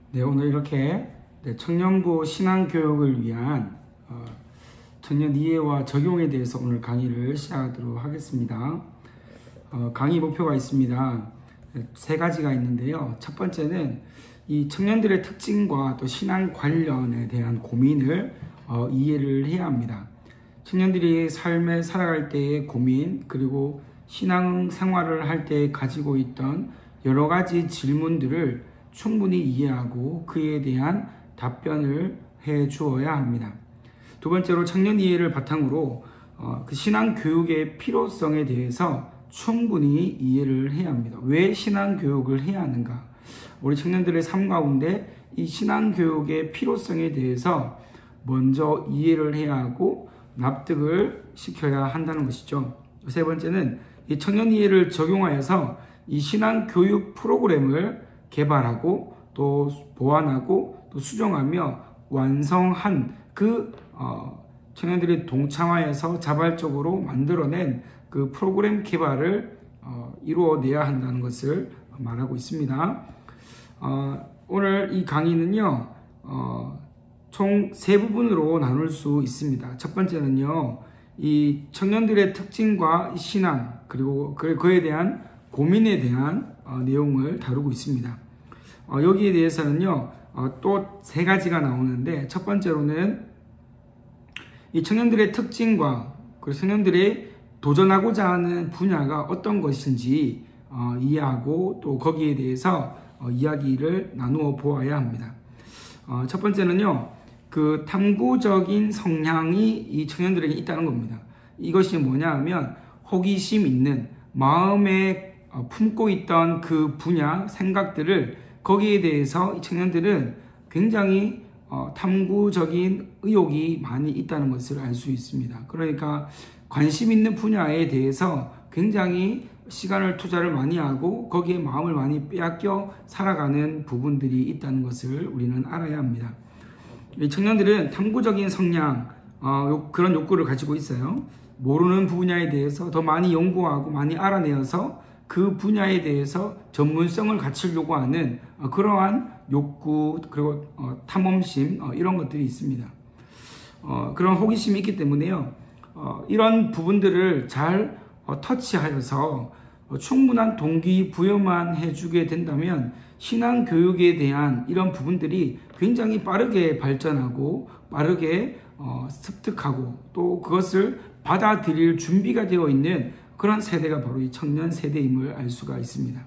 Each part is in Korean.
네, 오늘 이렇게 청년부 신앙교육을 위한 청년 이해와 적용에 대해서 오늘 강의를 시작하도록 하겠습니다. 강의 목표가 있습니다. 세 가지가 있는데요. 첫 번째는 이 청년들의 특징과 또 신앙 관련에 대한 고민을 이해를 해야 합니다. 청년들이 삶에 살아갈 때의 고민, 그리고 신앙 생활을 할 때 가지고 있던 여러 가지 질문들을 충분히 이해하고 그에 대한 답변을 해 주어야 합니다. 두 번째로 청년 이해를 바탕으로 그 신앙 교육의 필요성에 대해서 충분히 이해를 해야 합니다. 왜 신앙 교육을 해야 하는가? 우리 청년들의 삶 가운데 이 신앙 교육의 필요성에 대해서 먼저 이해를 해야 하고 납득을 시켜야 한다는 것이죠. 세 번째는 이 청년 이해를 적용하여서 이 신앙 교육 프로그램을 개발하고 또 보완하고 또 수정하며 완성한 그 청년들이 동참하여서 자발적으로 만들어낸 그 프로그램 개발을 이루어내야 한다는 것을 말하고 있습니다. 오늘 이 강의는요, 총 세 부분으로 나눌 수 있습니다. 첫 번째는요, 이 청년들의 특징과 신앙, 그리고 그에 대한 고민에 대한 내용을 다루고 있습니다. 여기에 대해서는요, 또 세 가지가 나오는데, 첫 번째로는 이 청년들의 특징과 그리고 청년들이 도전하고자 하는 분야가 어떤 것인지 이해하고 또 거기에 대해서 이야기를 나누어 보아야 합니다. 첫 번째는요, 그 탐구적인 성향이 이 청년들에게 있다는 겁니다. 이것이 뭐냐 하면 호기심 있는 마음에 품고 있던 그 분야, 생각들을 거기에 대해서 이 청년들은 굉장히 탐구적인 의욕이 많이 있다는 것을 알 수 있습니다. 그러니까 관심 있는 분야에 대해서 굉장히 시간을 투자를 많이 하고 거기에 마음을 많이 빼앗겨 살아가는 부분들이 있다는 것을 우리는 알아야 합니다. 이 청년들은 탐구적인 성향, 그런 욕구를 가지고 있어요. 모르는 분야에 대해서 더 많이 연구하고 많이 알아내어서 그 분야에 대해서 전문성을 갖추려고 하는 그러한 욕구, 그리고 탐험심, 이런 것들이 있습니다. 그런 호기심이 있기 때문에요, 이런 부분들을 잘 터치하여서 충분한 동기부여만 해주게 된다면 신앙 교육에 대한 이런 부분들이 굉장히 빠르게 발전하고 빠르게 습득하고 또 그것을 받아들일 준비가 되어 있는 그런 세대가 바로 이 청년 세대임을 알 수가 있습니다.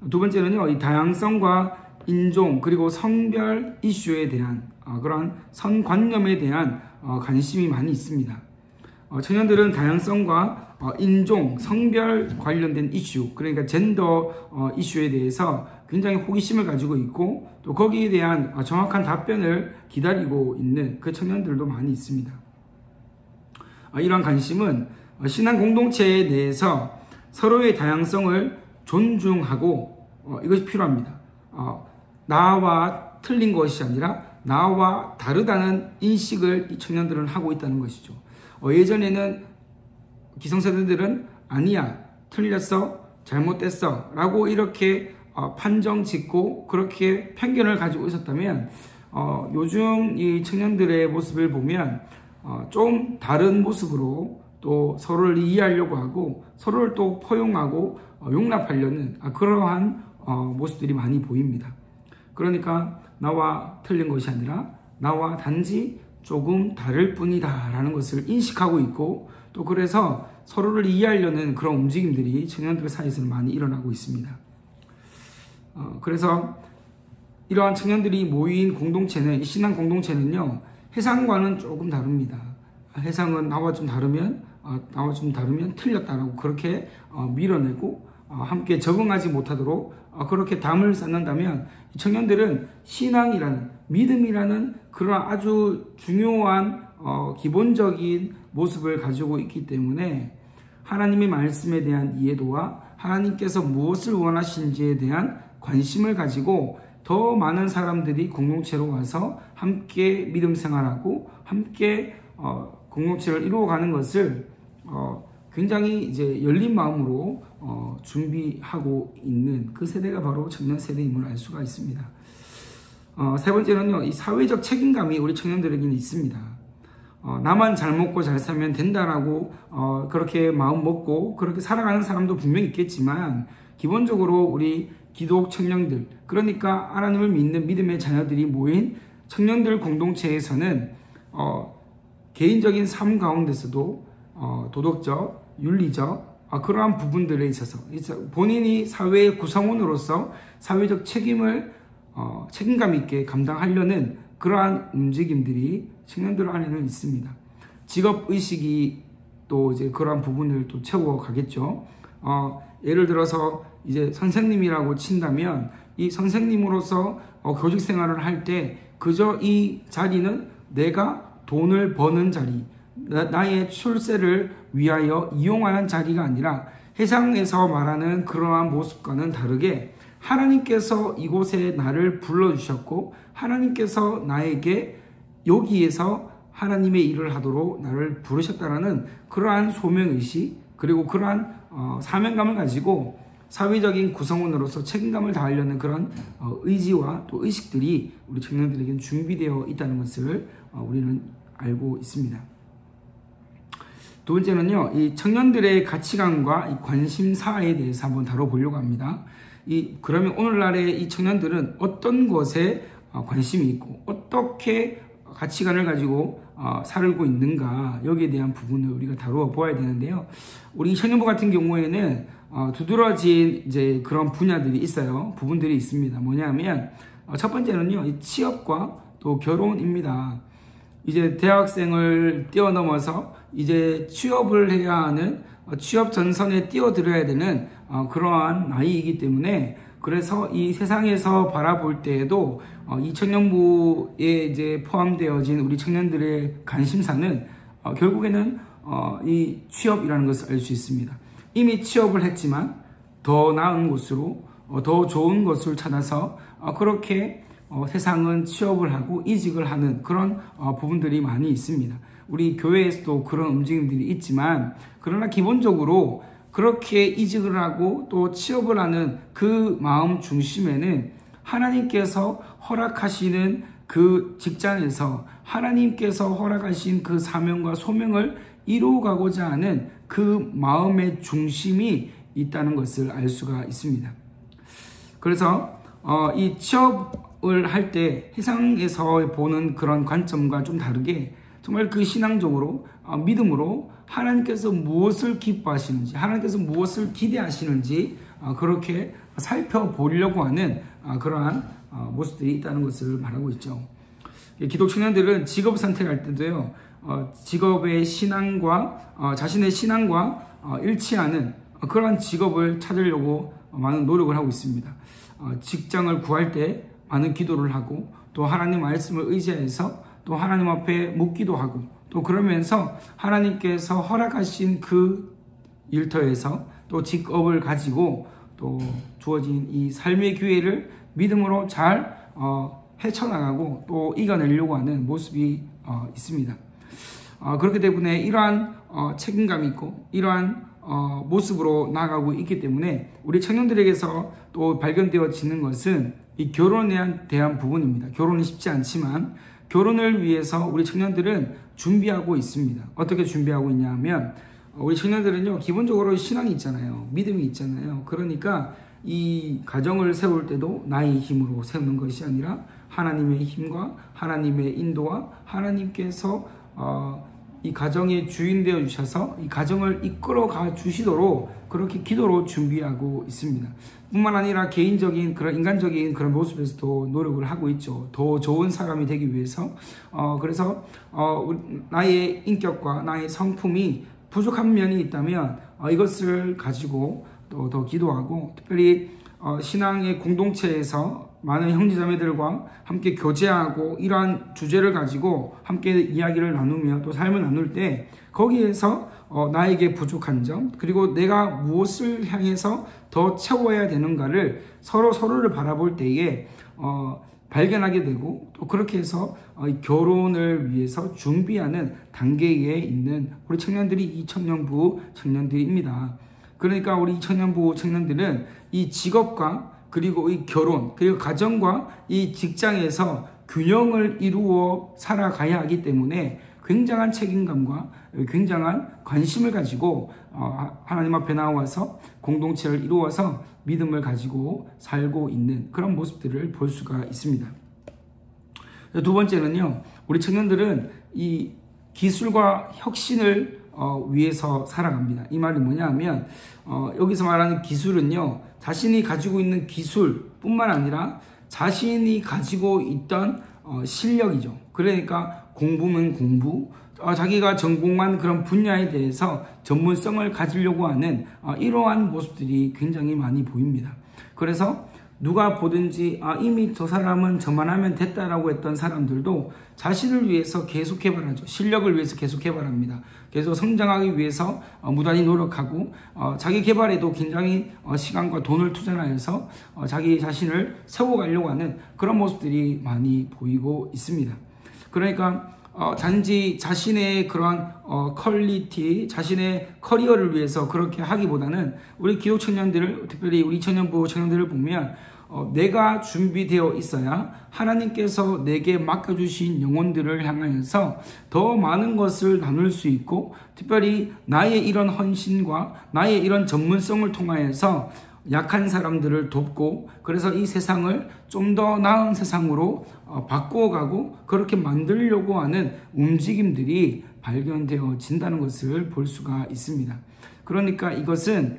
두 번째는요, 이 다양성과 인종 그리고 성별 이슈에 대한 그런 선관념에 대한 관심이 많이 있습니다. 청년들은 다양성과 인종, 성별 관련된 이슈, 그러니까 젠더 이슈에 대해서 굉장히 호기심을 가지고 있고 또 거기에 대한 정확한 답변을 기다리고 있는 그 청년들도 많이 있습니다. 이러한 관심은 신앙 공동체에 대해서 서로의 다양성을 존중하고 이것이 필요합니다. 나와 틀린 것이 아니라 나와 다르다는 인식을 이 청년들은 하고 있다는 것이죠. 예전에는 기성세대들은 아니야, 틀렸어, 잘못됐어 라고 이렇게 판정 짓고 그렇게 편견을 가지고 있었다면 요즘 이 청년들의 모습을 보면 좀 다른 모습으로 또 서로를 이해하려고 하고 서로를 또 포용하고 용납하려는 그러한 모습들이 많이 보입니다. 그러니까 나와 틀린 것이 아니라 나와 단지 조금 다를 뿐이다 라는 것을 인식하고 있고 또 그래서 서로를 이해하려는 그런 움직임들이 청년들 사이에서는 많이 일어나고 있습니다. 그래서 이러한 청년들이 모인 공동체는, 신앙 공동체는요, 해상과는 조금 다릅니다. 해상은 나와 좀 다르면 틀렸다라고 그렇게 밀어내고 함께 적응하지 못하도록 그렇게 담을 쌓는다면 청년들은 신앙이라는, 믿음이라는 그런 아주 중요한 기본적인 모습을 가지고 있기 때문에 하나님의 말씀에 대한 이해도와 하나님께서 무엇을 원하시는지에 대한 관심을 가지고 더 많은 사람들이 공동체로 와서 함께 믿음 생활하고 함께 공동체를 이루어가는 것을 굉장히 이제 열린 마음으로 준비하고 있는 그 세대가 바로 청년 세대임을 알 수가 있습니다. 세 번째는요, 이 사회적 책임감이 우리 청년들에게는 있습니다. 나만 잘 먹고 잘 살면 된다라고 그렇게 마음 먹고 그렇게 살아가는 사람도 분명히 있겠지만, 기본적으로 우리 기독 청년들, 그러니까 하나님을 믿는 믿음의 자녀들이 모인 청년들 공동체에서는 개인적인 삶 가운데서도 도덕적, 윤리적 그러한 부분들에 있어서 본인이 사회의 구성원으로서 사회적 책임감 있게 감당하려는 그러한 움직임들이 청년들 안에는 있습니다. 직업의식이 또 이제 그러한 부분을 또 채워가겠죠. 예를 들어서 이제 선생님이라고 친다면, 이 선생님으로서 교직 생활을 할 때 그저 이 자리는 내가 돈을 버는 자리, 나의 출세를 위하여 이용하는 자리가 아니라, 세상에서 말하는 그러한 모습과는 다르게 하나님께서 이곳에 나를 불러주셨고, 하나님께서 나에게 여기에서 하나님의 일을 하도록 나를 부르셨다라는 그러한 소명의식, 그리고 그러한 사명감을 가지고 사회적인 구성원으로서 책임감을 다하려는 그런 의지와 또 의식들이 우리 청년들에게는 준비되어 있다는 것을 우리는 알고 있습니다. 두 번째는요, 이 청년들의 가치관과 이 관심사에 대해서 한번 다뤄보려고 합니다. 그러면 오늘날의 이 청년들은 어떤 것에 관심이 있고 어떻게 가치관을 가지고 살고 있는가, 여기에 대한 부분을 우리가 다루어 보아야 되는데요. 우리 청년부 같은 경우에는 두드러진 이제 그런 분야들이 있어요. 부분들이 있습니다. 뭐냐면 첫 번째는요, 취업과 또 결혼입니다. 이제 대학생을 뛰어넘어서 이제 취업을 해야 하는, 취업 전선에 뛰어들어야 되는 그러한 나이이기 때문에, 그래서 이 세상에서 바라볼 때에도 이 청년부에 이제 포함되어진 우리 청년들의 관심사는 결국에는 이 취업이라는 것을 알 수 있습니다. 이미 취업을 했지만 더 나은 곳으로, 더 좋은 것을 찾아서 그렇게 세상은 취업을 하고 이직을 하는 그런 부분들이 많이 있습니다. 우리 교회에서도 그런 움직임들이 있지만, 그러나 기본적으로 그렇게 이직을 하고 또 취업을 하는 그 마음 중심에는 하나님께서 허락하시는 그 직장에서 하나님께서 허락하신 그 사명과 소명을 이루어가고자 하는 그 마음의 중심이 있다는 것을 알 수가 있습니다. 그래서 이 취업을 할 때 세상에서 보는 그런 관점과 좀 다르게 정말 그 신앙적으로, 믿음으로 하나님께서 무엇을 기뻐하시는지, 하나님께서 무엇을 기대하시는지 그렇게 살펴보려고 하는 그러한 모습들이 있다는 것을 말하고 있죠. 기독 청년들은 직업 선택할 때도요, 직업의 신앙과 자신의 신앙과 일치하는 그러한 직업을 찾으려고 많은 노력을 하고 있습니다. 직장을 구할 때 많은 기도를 하고, 또 하나님 말씀을 의지해서 또 하나님 앞에 묻기도 하고, 또 그러면서 하나님께서 허락하신 그 일터에서 또 직업을 가지고 또 주어진 이 삶의 기회를 믿음으로 잘 헤쳐나가고 또 이겨내려고 하는 모습이 있습니다. 그렇기 때문에 이러한 책임감이 있고 이러한 모습으로 나아가고 있기 때문에 우리 청년들에게서 또 발견되어지는 것은 이 결혼에 대한 부분입니다. 결혼이 쉽지 않지만 결혼을 위해서 우리 청년들은 준비하고 있습니다. 어떻게 준비하고 있냐 하면, 우리 청년들은요, 기본적으로 신앙이 있잖아요. 믿음이 있잖아요. 그러니까 이 가정을 세울 때도 나의 힘으로 세우는 것이 아니라 하나님의 힘과 하나님의 인도와 하나님께서 이 가정의 주인 되어 주셔서 이 가정을 이끌어 가 주시도록 그렇게 기도로 준비하고 있습니다. 뿐만 아니라 개인적인 그런 인간적인 그런 모습에서도 노력을 하고 있죠. 더 좋은 사람이 되기 위해서. 그래서 나의 인격과 나의 성품이 부족한 면이 있다면 이것을 가지고 또 더 기도하고, 특별히 신앙의 공동체에서 많은 형제자매들과 함께 교제하고 이러한 주제를 가지고 함께 이야기를 나누며 또 삶을 나눌 때 거기에서 나에게 부족한 점, 그리고 내가 무엇을 향해서 더 채워야 되는가를 서로를 바라볼 때에 발견하게 되고, 또 그렇게 해서 결혼을 위해서 준비하는 단계에 있는 우리 청년들이 이 청년부 청년들입니다. 그러니까 우리 청년부 청년들은 이 직업과 그리고 이 결혼, 그리고 가정과 이 직장에서 균형을 이루어 살아가야 하기 때문에 굉장한 책임감과 굉장한 관심을 가지고 하나님 앞에 나와서 공동체를 이루어서 믿음을 가지고 살고 있는 그런 모습들을 볼 수가 있습니다. 두 번째는요, 우리 청년들은 이 기술과 혁신을 위해서 살아갑니다. 이 말이 뭐냐 하면 여기서 말하는 기술은요, 자신이 가지고 있는 기술뿐만 아니라 자신이 가지고 있던 실력이죠. 그러니까 공부면 공부, 자기가 전공한 그런 분야에 대해서 전문성을 가지려고 하는 이러한 모습들이 굉장히 많이 보입니다. 그래서 누가 보든지 이미 저 사람은 저만 하면 됐다라고 했던 사람들도 자신을 위해서 계속 개발하죠. 실력을 위해서 계속 개발합니다. 계속 성장하기 위해서 무단히 노력하고 자기 개발에도 굉장히 시간과 돈을 투자하여서 자기 자신을 세워가려고 하는 그런 모습들이 많이 보이고 있습니다. 그러니까 단지 자신의 그러한 퀄리티, 자신의 커리어를 위해서 그렇게 하기보다는 우리 기독 청년들을, 특별히 우리 청년부 청년들을 보면 내가 준비되어 있어야 하나님께서 내게 맡겨주신 영혼들을 향하여서 더 많은 것을 나눌 수 있고, 특별히 나의 이런 헌신과 나의 이런 전문성을 통하여서 약한 사람들을 돕고, 그래서 이 세상을 좀 더 나은 세상으로 바꾸어가고 그렇게 만들려고 하는 움직임들이 발견되어진다는 것을 볼 수가 있습니다. 그러니까 이것은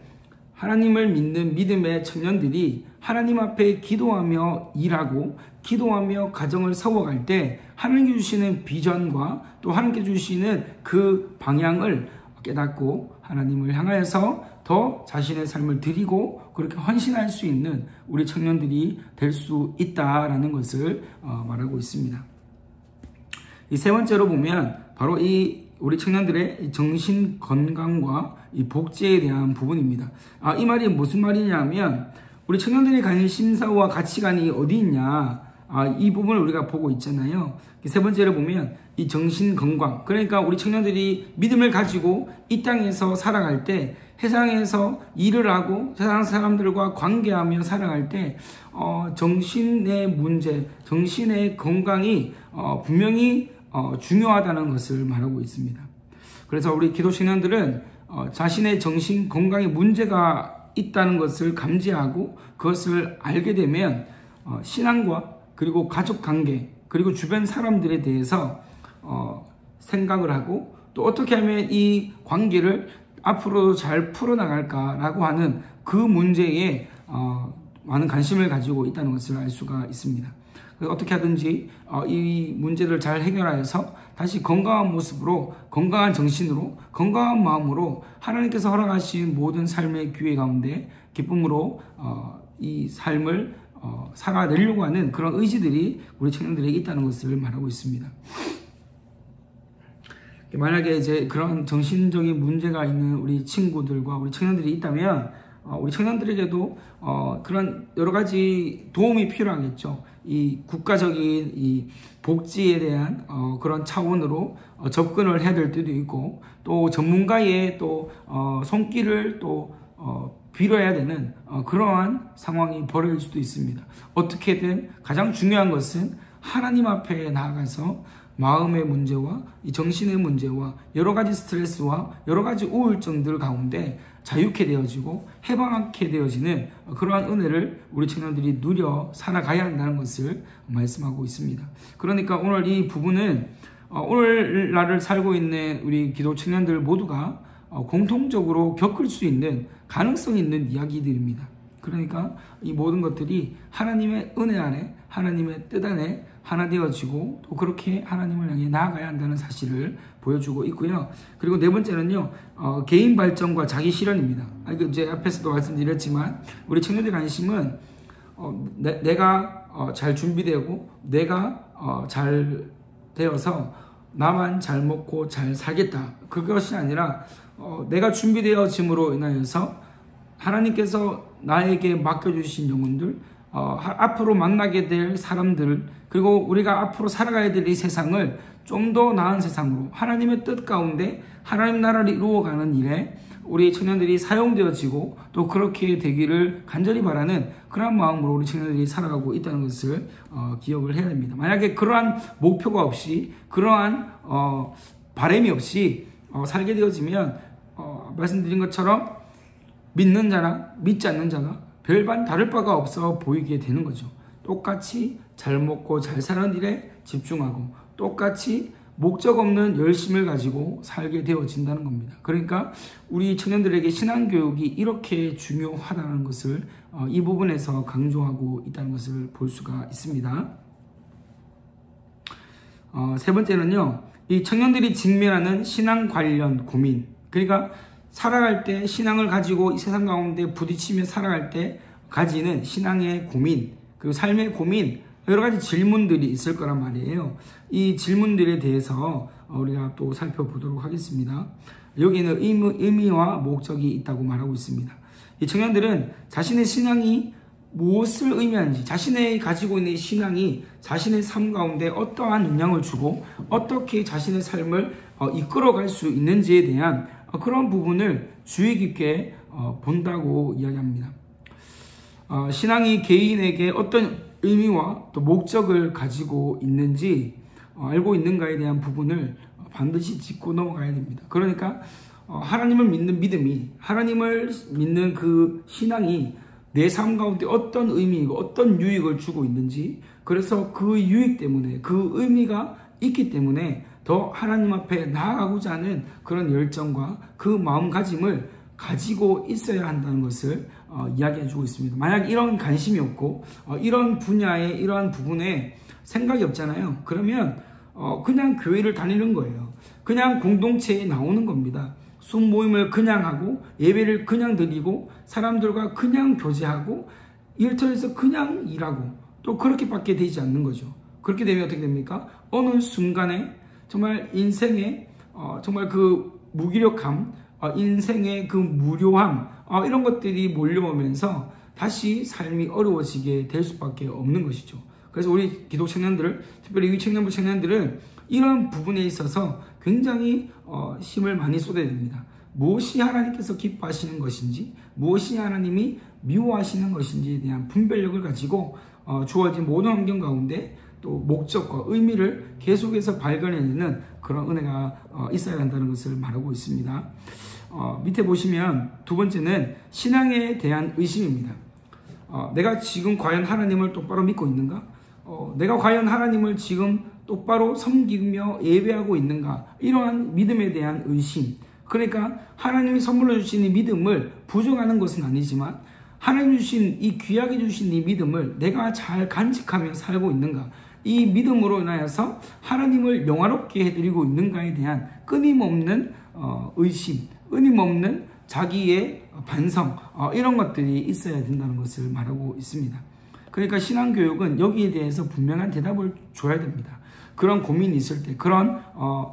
하나님을 믿는 믿음의 청년들이 하나님 앞에 기도하며 일하고 기도하며 가정을 세워갈 때 하나님께 주시는 비전과 또 하나님께 주시는 그 방향을 깨닫고 하나님을 향하여서 더 자신의 삶을 드리고 그렇게 헌신할 수 있는 우리 청년들이 될 수 있다라는 것을 말하고 있습니다. 이 세 번째로 보면 바로 이 우리 청년들의 정신 건강과 이 복지에 대한 부분입니다. 이 말이 무슨 말이냐면 우리 청년들의 관심사와 가치관이 어디 있냐, 이 부분을 우리가 보고 있잖아요. 세 번째로 보면 이 정신 건강, 그러니까 우리 청년들이 믿음을 가지고 이 땅에서 살아갈 때, 세상에서 일을 하고 세상 사람들과 관계하며 살아갈 때 정신의 문제, 정신의 건강이 분명히 중요하다는 것을 말하고 있습니다. 그래서 우리 기도 청년들은 자신의 정신 건강에 문제가 있다는 것을 감지하고 그것을 알게 되면 신앙과 그리고 가족 관계 그리고 주변 사람들에 대해서 생각을 하고 또 어떻게 하면 이 관계를 앞으로 잘 풀어나갈까라고 하는 그 문제에 많은 관심을 가지고 있다는 것을 알 수가 있습니다. 그래서 어떻게 하든지 이 문제를 잘 해결하여서 다시 건강한 모습으로, 건강한 정신으로, 건강한 마음으로 하나님께서 허락하신 모든 삶의 기회 가운데 기쁨으로 이 삶을 살아내려고 하는 그런 의지들이 우리 청년들에게 있다는 것을 말하고 있습니다. 만약에 이제 그런 정신적인 문제가 있는 우리 친구들과 우리 청년들이 있다면 우리 청년들에게도 그런 여러 가지 도움이 필요하겠죠. 이 국가적인 이 복지에 대한 그런 차원으로 접근을 해야 될 때도 있고, 또 전문가의 또 손길을 또 빌어야 되는 그러한 상황이 벌어질 수도 있습니다. 어떻게든 가장 중요한 것은 하나님 앞에 나아가서 마음의 문제와 이 정신의 문제와 여러 가지 스트레스와 여러 가지 우울증들 가운데 자유케 되어지고 해방하게 되어지는 그러한 은혜를 우리 청년들이 누려 살아가야 한다는 것을 말씀하고 있습니다. 그러니까 오늘 이 부분은 오늘날을 살고 있는 우리 기도 청년들 모두가 공통적으로 겪을 수 있는 가능성이 있는 이야기들입니다. 그러니까 이 모든 것들이 하나님의 은혜 안에, 하나님의 뜻 안에 하나 되어지고 또 그렇게 하나님을 향해 나아가야 한다는 사실을 보여주고 있고요. 그리고 네 번째는요, 개인 발전과 자기 실현입니다. 이제 앞에서도 말씀드렸지만 우리 청년들의 관심은 내가 잘 준비되고 내가 잘 되어서 나만 잘 먹고 잘 살겠다, 그것이 아니라 내가 준비되어짐으로 인하여서 하나님께서 나에게 맡겨주신 영혼들, 앞으로 만나게 될 사람들, 그리고 우리가 앞으로 살아가야 될 이 세상을 좀 더 나은 세상으로 하나님의 뜻 가운데 하나님 나라를 이루어가는 일에 우리 청년들이 사용되어지고 또 그렇게 되기를 간절히 바라는 그러한 마음으로 우리 청년들이 살아가고 있다는 것을 기억을 해야 됩니다. 만약에 그러한 목표가 없이 그러한 바람이 없이 살게 되어지면 말씀드린 것처럼 믿는 자나 믿지 않는 자가 별반 다를 바가 없어 보이게 되는 거죠. 똑같이 잘 먹고 잘 사는 일에 집중하고 똑같이 목적 없는 열심을 가지고 살게 되어진다는 겁니다. 그러니까 우리 청년들에게 신앙교육이 이렇게 중요하다는 것을 이 부분에서 강조하고 있다는 것을 볼 수가 있습니다. 세 번째는요, 이 청년들이 직면하는 신앙 관련 고민, 그러니까 살아갈 때 신앙을 가지고 이 세상 가운데 부딪히며 살아갈 때 가지는 신앙의 고민, 그리고 삶의 고민, 여러 가지 질문들이 있을 거란 말이에요. 이 질문들에 대해서 우리가 또 살펴보도록 하겠습니다. 여기에는 의미와 목적이 있다고 말하고 있습니다. 이 청년들은 자신의 신앙이 무엇을 의미하는지, 자신의 가지고 있는 신앙이 자신의 삶 가운데 어떠한 영향을 주고 어떻게 자신의 삶을 이끌어갈 수 있는지에 대한 그런 부분을 주의 깊게 본다고 이야기합니다. 신앙이 개인에게 어떤 의미와 또 목적을 가지고 있는지 알고 있는가에 대한 부분을 반드시 짚고 넘어가야 됩니다. 그러니까 하나님을 믿는 믿음이, 하나님을 믿는 그 신앙이 내 삶 가운데 어떤 의미이고 어떤 유익을 주고 있는지, 그래서 그 유익 때문에, 그 의미가 있기 때문에 더 하나님 앞에 나아가고자 하는 그런 열정과 그 마음가짐을 가지고 있어야 한다는 것을 이야기해 주고 있습니다. 만약 이런 관심이 없고 이런 분야에, 이러한 부분에 생각이 없잖아요. 그러면 그냥 교회를 다니는 거예요. 그냥 공동체에 나오는 겁니다. 순모임을 그냥 하고 예배를 그냥 드리고 사람들과 그냥 교제하고 일터에서 그냥 일하고 또 그렇게밖에 되지 않는 거죠. 그렇게 되면 어떻게 됩니까? 어느 순간에 정말 인생의 정말 그 무기력함, 인생의 그 무료함, 이런 것들이 몰려오면서 다시 삶이 어려워지게 될 수밖에 없는 것이죠. 그래서 우리 기독 청년들, 특별히 이 청년부 청년들은 이런 부분에 있어서 굉장히 힘을 많이 쏟아야 됩니다. 무엇이 하나님께서 기뻐하시는 것인지, 무엇이 하나님이 미워하시는 것인지에 대한 분별력을 가지고 주어진 모든 환경 가운데 또 목적과 의미를 계속해서 발견해내는 그런 은혜가 있어야 한다는 것을 말하고 있습니다. 밑에 보시면 두 번째는 신앙에 대한 의심입니다. 내가 지금 과연 하나님을 똑바로 믿고 있는가? 내가 과연 하나님을 지금 똑바로 섬기며 예배하고 있는가? 이러한 믿음에 대한 의심. 그러니까 하나님이 선물로 주신 이 믿음을 부정하는 것은 아니지만 하나님 주신 이 귀하게 주신 이 믿음을 내가 잘 간직하며 살고 있는가? 이 믿음으로 인하여서 하나님을 영화롭게 해드리고 있는가에 대한 끊임없는 의심, 끊임없는 자기의 반성, 이런 것들이 있어야 된다는 것을 말하고 있습니다. 그러니까 신앙교육은 여기에 대해서 분명한 대답을 줘야 됩니다. 그런 고민이 있을 때, 그런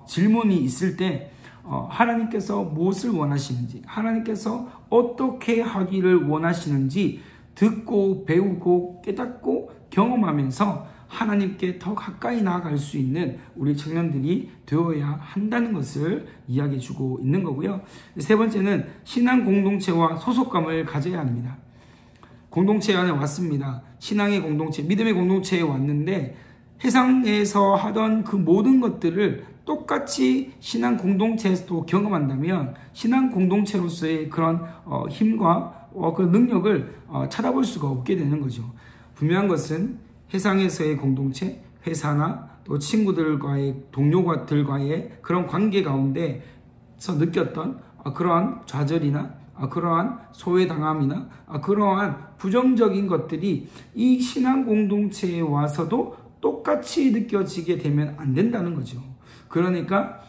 질문이 있을 때 하나님께서 무엇을 원하시는지, 하나님께서 어떻게 하기를 원하시는지 듣고 배우고 깨닫고 경험하면서 하나님께 더 가까이 나아갈 수 있는 우리 청년들이 되어야 한다는 것을 이야기해 주고 있는 거고요. 세 번째는 신앙 공동체와 소속감을 가져야 합니다. 공동체 안에 왔습니다. 신앙의 공동체, 믿음의 공동체에 왔는데 세상에서 하던 그 모든 것들을 똑같이 신앙 공동체에서도 경험한다면 신앙 공동체로서의 그런 힘과 그 능력을 찾아볼 수가 없게 되는 거죠. 분명한 것은 세상에서의 공동체, 회사나 또 친구들과의 동료들과의 그런 관계 가운데서 느꼈던 그러한 좌절이나 그러한 소외당함이나 그러한 부정적인 것들이 이 신앙 공동체에 와서도 똑같이 느껴지게 되면 안 된다는 거죠. 그러니까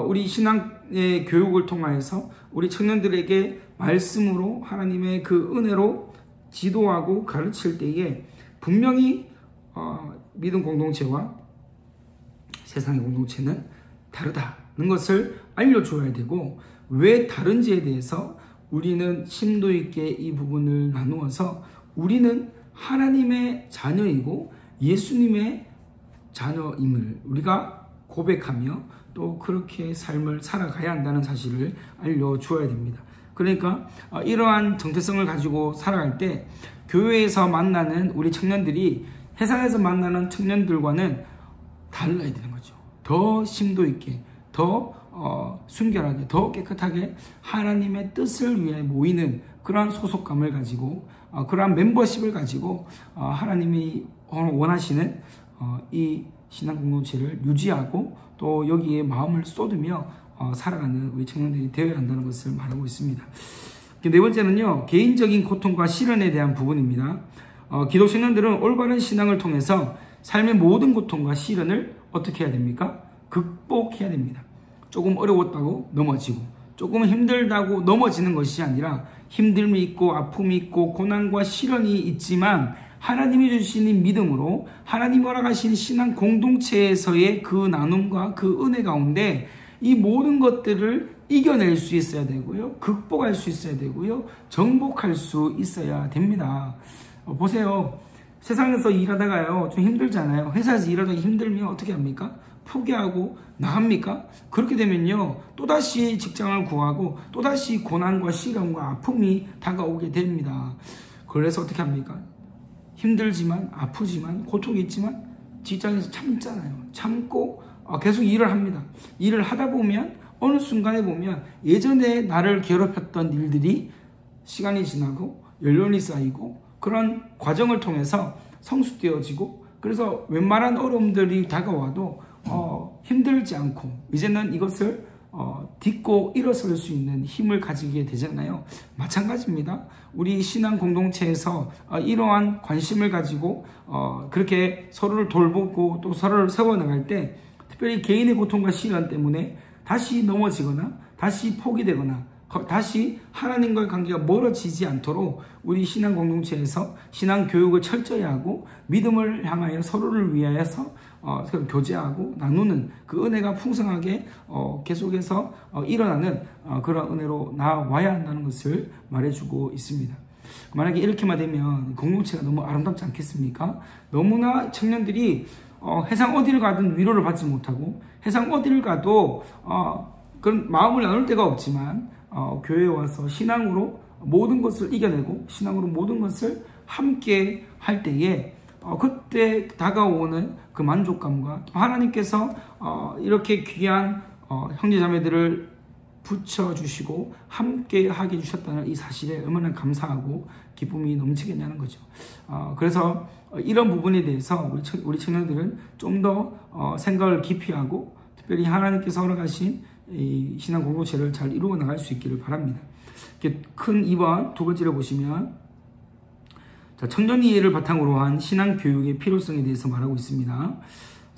우리 신앙의 교육을 통하여서 우리 청년들에게 말씀으로 하나님의 그 은혜로 지도하고 가르칠 때에 분명히 믿음 공동체와 세상의 공동체는 다르다는 것을 알려줘야 되고, 왜 다른지에 대해서 우리는 심도 있게 이 부분을 나누어서 우리는 하나님의 자녀이고 예수님의 자녀임을 우리가 고백하며 또 그렇게 삶을 살아가야 한다는 사실을 알려주어야 됩니다. 그러니까 이러한 정체성을 가지고 살아갈 때 교회에서 만나는 우리 청년들이 세상에서 만나는 청년들과는 달라야 되는 거죠. 더 심도 있게, 더 순결하게, 더 깨끗하게 하나님의 뜻을 위해 모이는 그러한 소속감을 가지고 그러한 멤버십을 가지고 하나님이 원하시는 이 신앙 공동체를 유지하고 또 여기에 마음을 쏟으며 살아가는 우리 청년들이 되어야 한다는 것을 말하고 있습니다. 네 번째는요, 개인적인 고통과 시련에 대한 부분입니다. 기독 청년들은 올바른 신앙을 통해서 삶의 모든 고통과 시련을 어떻게 해야 됩니까? 극복해야 됩니다. 조금 어려웠다고 넘어지고, 조금 힘들다고 넘어지는 것이 아니라 힘듦이 있고 아픔이 있고 고난과 시련이 있지만 하나님이 주시는 믿음으로 하나님 허락하신 신앙 공동체에서의 그 나눔과 그 은혜 가운데 이 모든 것들을 이겨낼 수 있어야 되고요, 극복할 수 있어야 되고요, 정복할 수 있어야 됩니다. 보세요. 세상에서 일하다가요 좀 힘들잖아요. 회사에서 일하다가 힘들면 어떻게 합니까? 포기하고 나갑니까? 그렇게 되면요 또다시 직장을 구하고 또다시 고난과 시련과 아픔이 다가오게 됩니다. 그래서 어떻게 합니까? 힘들지만 아프지만 고통이 있지만 직장에서 참잖아요. 참고 계속 일을 합니다. 일을 하다 보면 어느 순간에 보면 예전에 나를 괴롭혔던 일들이 시간이 지나고 연륜이 쌓이고 그런 과정을 통해서 성숙되어지고, 그래서 웬만한 어려움들이 다가와도 힘들지 않고 이제는 이것을 딛고 일어설 수 있는 힘을 가지게 되잖아요. 마찬가지입니다. 우리 신앙 공동체에서 이러한 관심을 가지고 그렇게 서로를 돌보고 또 서로를 세워나갈 때, 특별히 개인의 고통과 시련 때문에 다시 넘어지거나 다시 포기되거나 다시 하나님과의 관계가 멀어지지 않도록 우리 신앙 공동체에서 신앙 교육을 철저히 하고 믿음을 향하여 서로를 위하여서 교제하고 나누는 그 은혜가 풍성하게 계속해서 일어나는 그런 은혜로 나와야 한다는 것을 말해주고 있습니다. 만약에 이렇게만 되면 공동체가 너무 아름답지 않겠습니까? 너무나 청년들이 세상 어디를 가든 위로를 받지 못하고 세상 어디를 가도 그런 마음을 나눌 데가 없지만 교회에 와서 신앙으로 모든 것을 이겨내고 신앙으로 모든 것을 함께 할 때에 그때 다가오는 그 만족감과 하나님께서 이렇게 귀한 형제자매들을 붙여주시고 함께 하게 해주셨다는 이 사실에 얼마나 감사하고 기쁨이 넘치겠냐는 거죠. 그래서 이런 부분에 대해서 우리 청년들은 좀 더 생각을 깊이 하고 특별히 하나님께서 허락하신 이 신앙 공동체를 잘 이루어 나갈 수 있기를 바랍니다. 큰 2번 두 번째로 보시면 청년 이해를 바탕으로 한 신앙 교육의 필요성에 대해서 말하고 있습니다.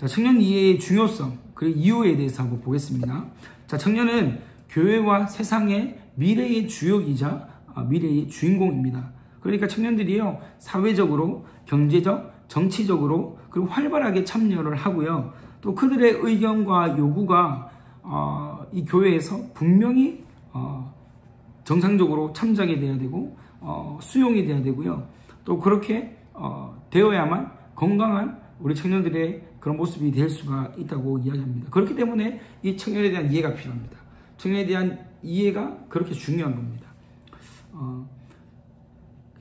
청년 이해의 중요성 그리고 이유에 대해서 한번 보겠습니다. 청년은 교회와 세상의 미래의 주역이자 미래의 주인공입니다. 그러니까 청년들이요 사회적으로, 경제적, 정치적으로 그리고 활발하게 참여를 하고요. 또 그들의 의견과 요구가 이 교회에서 분명히 정상적으로 참작이 돼야 되고 수용이 돼야 되고요. 또 그렇게 되어야만 건강한 우리 청년들의 그런 모습이 될 수가 있다고 이야기합니다. 그렇기 때문에 이 청년에 대한 이해가 필요합니다. 청년에 대한 이해가 그렇게 중요한 겁니다.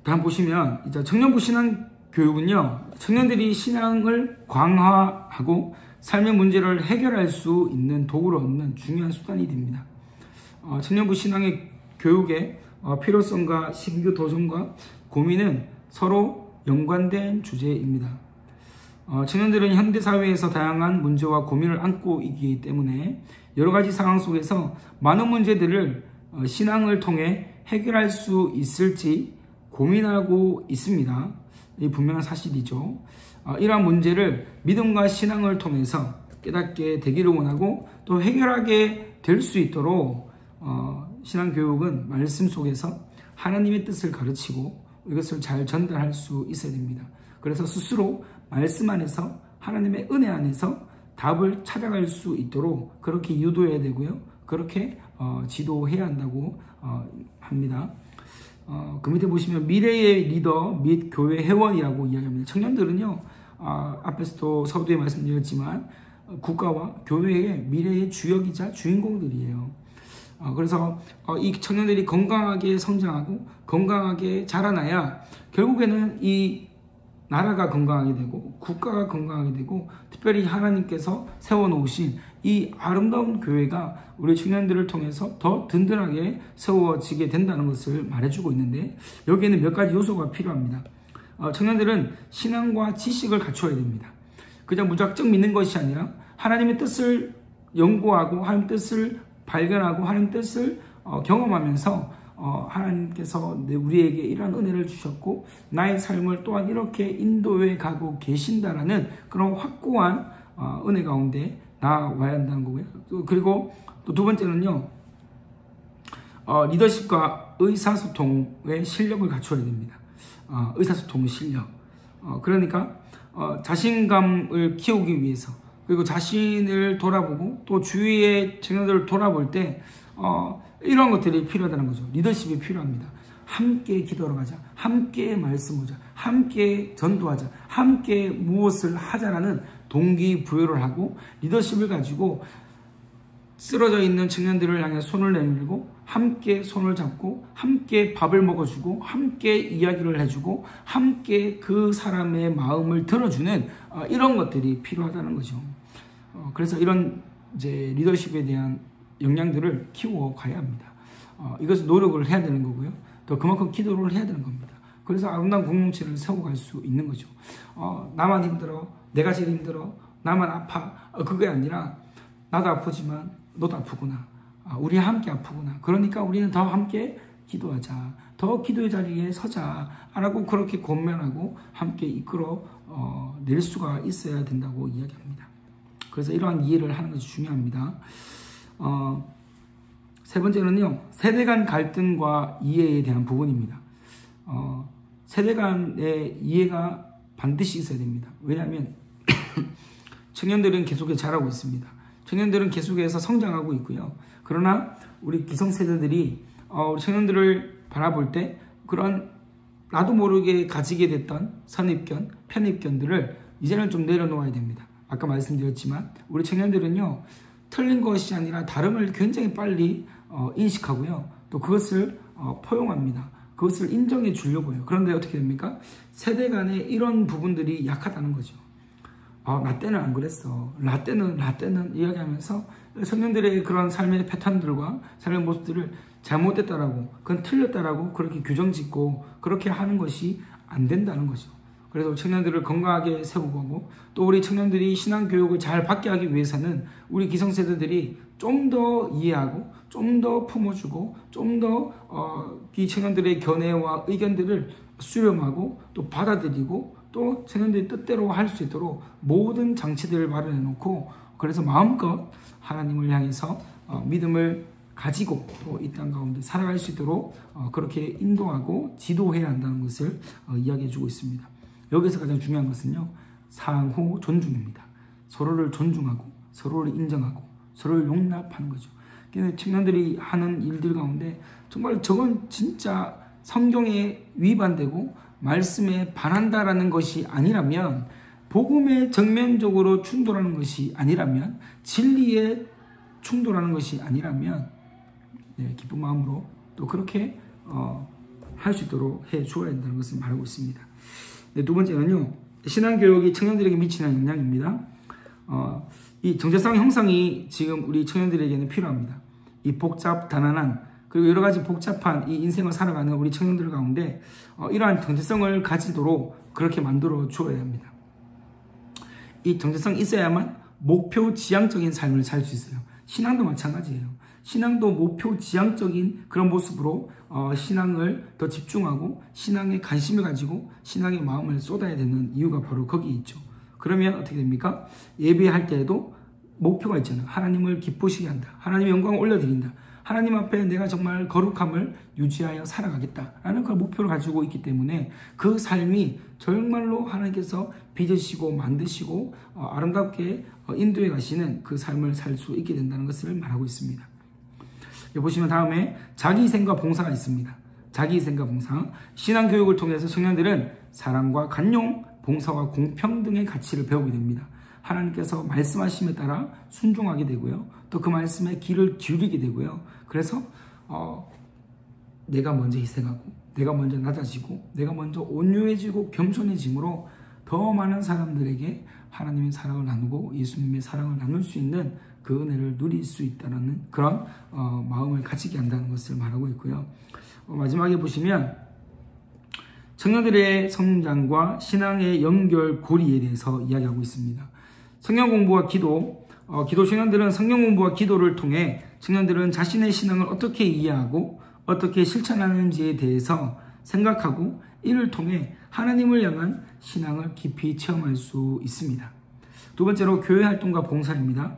다음 보시면 이제 청년부 신앙교육은요 청년들이 신앙을 강화하고 삶의 문제를 해결할 수 있는 도구를 얻는 중요한 수단이 됩니다. 청년부 신앙의 교육의 필요성과 신규 도전과 고민은 서로 연관된 주제입니다. 청년들은 현대사회에서 다양한 문제와 고민을 안고 있기 때문에 여러 가지 상황 속에서 많은 문제들을 신앙을 통해 해결할 수 있을지 고민하고 있습니다. 이 분명한 사실이죠. 이러한 문제를 믿음과 신앙을 통해서 깨닫게 되기를 원하고 또 해결하게 될 수 있도록 신앙교육은 말씀 속에서 하나님의 뜻을 가르치고 이것을 잘 전달할 수 있어야 됩니다. 그래서 스스로 말씀 안에서 하나님의 은혜 안에서 답을 찾아갈 수 있도록 그렇게 유도해야 되고요. 그렇게 지도해야 한다고 합니다. 그 밑에 보시면 미래의 리더 및 교회 회원이라고 이야기합니다. 청년들은요, 앞에서도 서두에 말씀드렸지만 국가와 교회의 미래의 주역이자 주인공들이에요. 그래서 이 청년들이 건강하게 성장하고 건강하게 자라나야 결국에는 이 나라가 건강하게 되고 국가가 건강하게 되고 특별히 하나님께서 세워놓으신 이 아름다운 교회가 우리 청년들을 통해서 더 든든하게 세워지게 된다는 것을 말해주고 있는데, 여기에는 몇 가지 요소가 필요합니다. 청년들은 신앙과 지식을 갖춰야 됩니다. 그냥 무작정 믿는 것이 아니라 하나님의 뜻을 연구하고 하나님의 뜻을 발견하고 하나님의 뜻을 경험하면서 하나님께서 우리에게 이러한 은혜를 주셨고 나의 삶을 또한 이렇게 인도해 가고 계신다라는 그런 확고한 은혜 가운데 나와야 한다는 거고요. 그리고 또 두 번째는요, 리더십과 의사소통의 실력을 갖춰야 됩니다. 의사소통의 실력. 그러니까 자신감을 키우기 위해서, 그리고 자신을 돌아보고 또 주위의 청년들을 돌아볼 때 이런 것들이 필요하다는 거죠. 리더십이 필요합니다. 함께 기도하러 가자, 함께 말씀하자, 함께 전도하자, 함께 무엇을 하자라는 동기부여를 하고 리더십을 가지고 쓰러져 있는 청년들을 향해 손을 내밀고 함께 손을 잡고 함께 밥을 먹어주고 함께 이야기를 해주고 함께 그 사람의 마음을 들어주는 이런 것들이 필요하다는 거죠. 그래서 이런 이제 리더십에 대한 역량들을 키워가야 합니다. 이것은 노력을 해야 되는 거고요. 또 그만큼 기도를 해야 되는 겁니다. 그래서 아름다운 공동체를 세워갈 수 있는 거죠. 나만 힘들어, 내가 제일 힘들어, 나만 아파, 그게 아니라 나도 아프지만 너도 아프구나, 우리 함께 아프구나, 그러니까 우리는 더 함께 기도하자, 더 기도의 자리에 서자 라고 그렇게 권면하고 함께 이끌어 낼 수가 있어야 된다고 이야기합니다. 그래서 이러한 이해를 하는 것이 중요합니다. 세 번째는요, 세대 간 갈등과 이해에 대한 부분입니다. 세대 간의 이해가 반드시 있어야 됩니다. 왜냐하면 청년들은 계속해서 자라고 있습니다. 청년들은 계속해서 성장하고 있고요. 그러나 우리 기성세대들이 우리 청년들을 바라볼 때 그런 나도 모르게 가지게 됐던 선입견, 편입견들을 이제는 좀 내려놓아야 됩니다. 아까 말씀드렸지만 우리 청년들은요, 틀린 것이 아니라 다름을 굉장히 빨리 인식하고요. 또 그것을 포용합니다. 그것을 인정해 주려고 해요. 그런데 어떻게 됩니까? 세대 간에 이런 부분들이 약하다는 거죠. 나 때는 안 그랬어. 나 때는 이야기하면서 청년들의 그런 삶의 패턴들과 삶의 모습들을 잘못됐다라고, 그건 틀렸다라고 그렇게 규정짓고 그렇게 하는 것이 안 된다는 거죠. 그래서 청년들을 건강하게 세우고, 또 우리 청년들이 신앙교육을 잘 받게 하기 위해서는 우리 기성세대들이 좀 더 이해하고 좀 더 품어주고 좀 더 이 청년들의 견해와 의견들을 수렴하고 또 받아들이고 또 청년들이 뜻대로 할 수 있도록 모든 장치들을 마련해 놓고, 그래서 마음껏 하나님을 향해서 믿음을 가지고 또 이 땅 가운데 살아갈 수 있도록 그렇게 인도하고 지도해야 한다는 것을 이야기해 주고 있습니다. 여기서 가장 중요한 것은요, 상호 존중입니다. 서로를 존중하고 서로를 인정하고 서로를 용납하는 거죠. 청년들이 하는 일들 가운데 정말 저건 진짜 성경에 위반되고 말씀에 반한다라는 것이 아니라면, 복음에 정면적으로 충돌하는 것이 아니라면, 진리에 충돌하는 것이 아니라면 기쁜 마음으로 또 그렇게 할 수 있도록 해 주어야 된다는 것을 말하고 있습니다. 두 번째는요, 신앙교육이 청년들에게 미치는 영향입니다. 이 정체성 형성이 지금 우리 청년들에게는 필요합니다. 이 다난한 그리고 여러 가지 복잡한 이 인생을 살아가는 우리 청년들 가운데 이러한 정체성을 가지도록 그렇게 만들어 주어야 합니다. 이 정체성이 있어야만 목표 지향적인 삶을 살 수 있어요. 신앙도 마찬가지예요. 신앙도 목표 지향적인 그런 모습으로 신앙을 더 집중하고 신앙에 관심을 가지고 신앙의 마음을 쏟아야 되는 이유가 바로 거기에 있죠. 그러면 어떻게 됩니까? 예배할 때에도 목표가 있잖아요. 하나님을 기쁘시게 한다. 하나님의 영광을 올려드린다. 하나님 앞에 내가 정말 거룩함을 유지하여 살아가겠다라는 그 목표를 가지고 있기 때문에 그 삶이 정말로 하나님께서 빚으시고 만드시고 아름답게 인도해 가시는 그 삶을 살 수 있게 된다는 것을 말하고 있습니다. 여기 보시면 다음에 자기희생과 봉사가 있습니다. 자기희생과 봉사. 신앙교육을 통해서 청년들은 사랑과 간용, 봉사와 공평등의 가치를 배우게 됩니다. 하나님께서 말씀하심에 따라 순종하게 되고요. 또 그 말씀에 귀를 기울이게 되고요. 그래서 내가 먼저 희생하고 내가 먼저 낮아지고 내가 먼저 온유해지고 겸손해짐으로 더 많은 사람들에게 하나님의 사랑을 나누고 예수님의 사랑을 나눌 수 있는 그 은혜를 누릴 수 있다는 그런 마음을 가지게 한다는 것을 말하고 있고요. 마지막에 보시면 청년들의 성장과 신앙의 연결고리에 대해서 이야기하고 있습니다. 성경 공부와 기도 청년들은 성경 공부와 기도를 통해 청년들은 자신의 신앙을 어떻게 이해하고 어떻게 실천하는지에 대해서 생각하고 이를 통해 하나님을 향한 신앙을 깊이 체험할 수 있습니다. 두 번째로 교회 활동과 봉사입니다.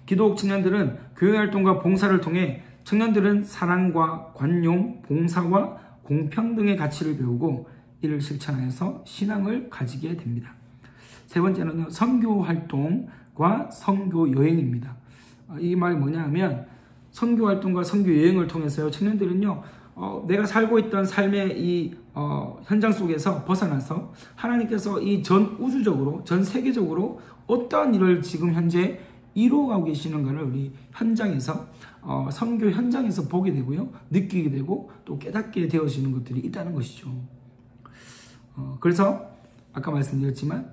기독 청년들은 교회 활동과 봉사를 통해 청년들은 사랑과 관용, 봉사와 공평등의 가치를 배우고 이를 실천하여서 신앙을 가지게 됩니다. 세 번째는 선교 활동과 선교 여행입니다. 이 말이 뭐냐 하면 선교 활동과 선교 여행을 통해서요, 청년들은요, 내가 살고 있던 삶의 이 현장 속에서 벗어나서 하나님께서 이 전 우주적으로, 전 세계적으로 어떠한 일을 지금 현재 이루어가고 계시는가를 우리 현장에서 선교 현장에서 보게 되고요, 느끼게 되고 또 깨닫게 되어지는 것들이 있다는 것이죠. 그래서 아까 말씀드렸지만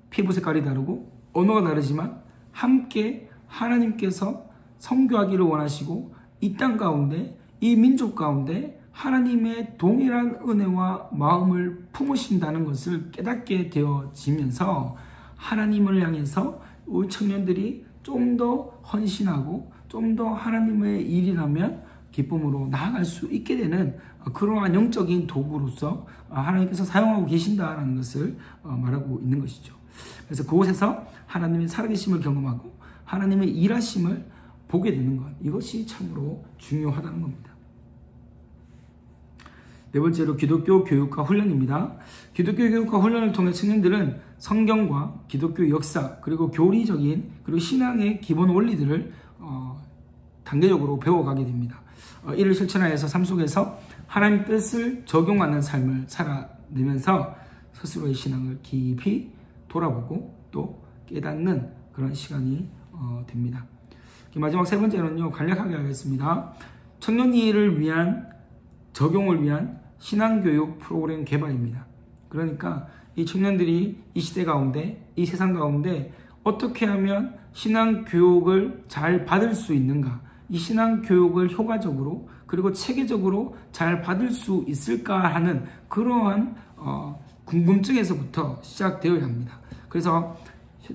피부 색깔이 다르고 언어가 다르지만 함께 하나님께서 선교하기를 원하시고 이 땅 가운데 이 민족 가운데 하나님의 동일한 은혜와 마음을 품으신다는 것을 깨닫게 되어지면서 하나님을 향해서 우리 청년들이 좀 더 헌신하고 좀 더 하나님의 일이라면 기쁨으로 나아갈 수 있게 되는 그러한 영적인 도구로서 하나님께서 사용하고 계신다는 것을 말하고 있는 것이죠. 그래서 그곳에서 하나님의 살아계심을 경험하고 하나님의 일하심을 보게 되는 것, 이것이 참으로 중요하다는 겁니다. 네 번째로 기독교 교육과 훈련입니다. 기독교 교육과 훈련을 통해 청년들은 성경과 기독교 역사 그리고 교리적인 그리고 신앙의 기본 원리들을 단계적으로 배워가게 됩니다. 이를 실천하여서 삶 속에서 하나님 뜻을 적용하는 삶을 살아내면서 스스로의 신앙을 깊이 돌아보고 또 깨닫는 그런 시간이 됩니다. 마지막 세 번째는요, 간략하게 하겠습니다. 청년이를 위한 적용을 위한 신앙교육 프로그램 개발입니다. 그러니까 이 청년들이 이 시대 가운데, 이 세상 가운데 어떻게 하면 신앙교육을 잘 받을 수 있는가, 이 신앙교육을 효과적으로 그리고 체계적으로 잘 받을 수 있을까 하는 그러한 궁금증에서부터 시작되어야 합니다. 그래서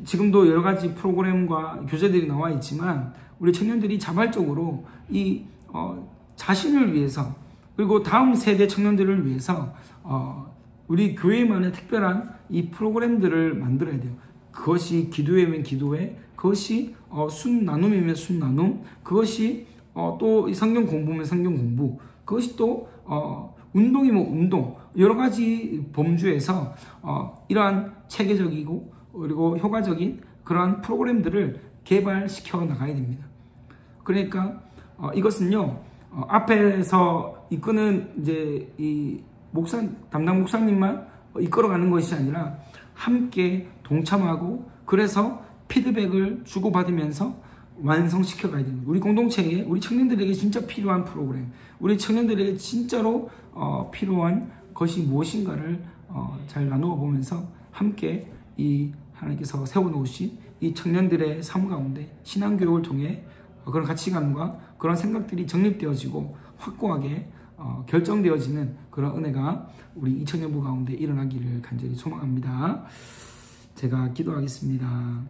지금도 여러 가지 프로그램과 교재들이 나와 있지만 우리 청년들이 자발적으로 이 자신을 위해서 그리고 다음 세대 청년들을 위해서 우리 교회만의 특별한 이 프로그램들을 만들어야 돼요. 그것이 기도회면 기도회, 그것이 순 나눔이면 순 나눔, 그것이 또 성경 공부면 성경 공부, 그것이 또 운동이면 운동, 여러 가지 범주에서 이러한 체계적이고 그리고 효과적인 그러한 프로그램들을 개발시켜 나가야 됩니다. 그러니까 이것은요, 앞에서 이끄는 이제 이 담당 목사님만 이끌어가는 것이 아니라 함께 동참하고 그래서 피드백을 주고받으면서 완성시켜 가야 됩니다. 우리 공동체에 우리 청년들에게 진짜 필요한 프로그램, 우리 청년들에게 진짜로 필요한 것이 무엇인가를 잘 나누어 보면서 함께 이 하나님께서 세워놓으신 이 청년들의 삶 가운데 신앙교육을 통해 그런 가치관과 그런 생각들이 정립되어지고 확고하게 결정되어지는 그런 은혜가 우리 2000년부 가운데 일어나기를 간절히 소망합니다. 제가 기도하겠습니다.